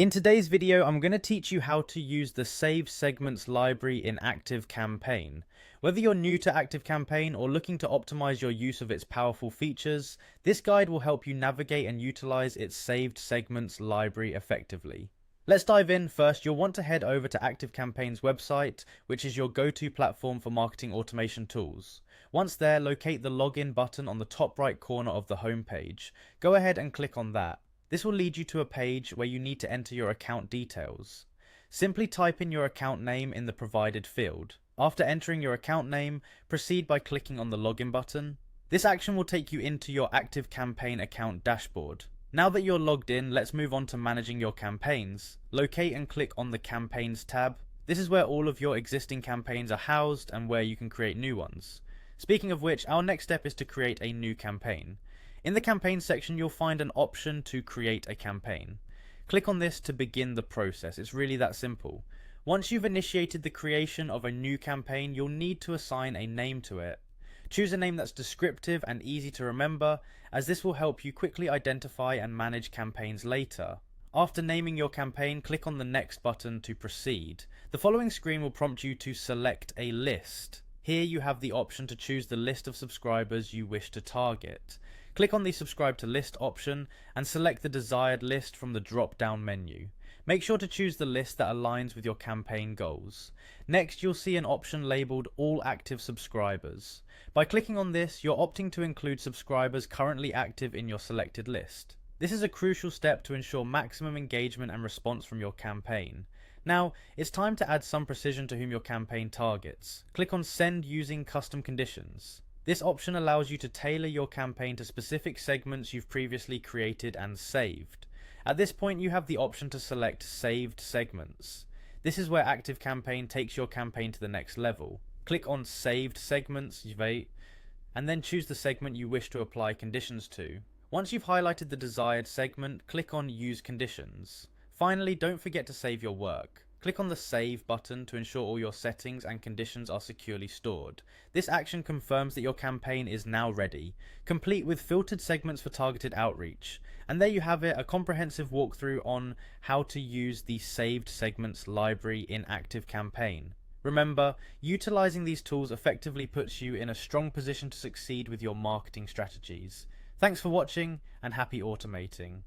In today's video, I'm going to teach you how to use the Saved Segments library in Activecampaign. Whether you're new to Activecampaign or looking to optimize your use of its powerful features, this guide will help you navigate and utilize its Saved Segments library effectively. Let's dive in. First, you'll want to head over to Activecampaign's website, which is your go-to platform for marketing automation tools. Once there, locate the login button on the top right corner of the home page. Go ahead and click on that. This will lead you to a page where you need to enter your account details. Simply type in your account name in the provided field. After entering your account name, proceed by clicking on the login button. This action will take you into your Activecampaign account dashboard. Now that you're logged in, let's move on to managing your campaigns. Locate and click on the Campaigns tab. This is where all of your existing campaigns are housed and where you can create new ones. Speaking of which, our next step is to create a new campaign. In the campaign section, you'll find an option to create a campaign. Click on this to begin the process. It's really that simple. Once you've initiated the creation of a new campaign, you'll need to assign a name to it. Choose a name that's descriptive and easy to remember, as this will help you quickly identify and manage campaigns later. After naming your campaign, click on the Next button to proceed. The following screen will prompt you to select a list. Here you have the option to choose the list of subscribers you wish to target. Click on the Subscribe to List option and select the desired list from the drop-down menu. Make sure to choose the list that aligns with your campaign goals. Next, you'll see an option labeled All Active Subscribers. By clicking on this, you're opting to include subscribers currently active in your selected list. This is a crucial step to ensure maximum engagement and response from your campaign. Now, it's time to add some precision to whom your campaign targets. Click on Send using Custom Conditions. This option allows you to tailor your campaign to specific segments you've previously created and saved. At this point, you have the option to select Saved Segments. This is where Activecampaign takes your campaign to the next level. Click on Saved Segments, and then choose the segment you wish to apply conditions to. Once you've highlighted the desired segment, click on Use Conditions. Finally, don't forget to save your work. Click on the Save button to ensure all your settings and conditions are securely stored. This action confirms that your campaign is now ready, complete with filtered segments for targeted outreach. And there you have it, a comprehensive walkthrough on how to use the Saved Segments library in Activecampaign. Remember, utilizing these tools effectively puts you in a strong position to succeed with your marketing strategies. Thanks for watching and happy automating.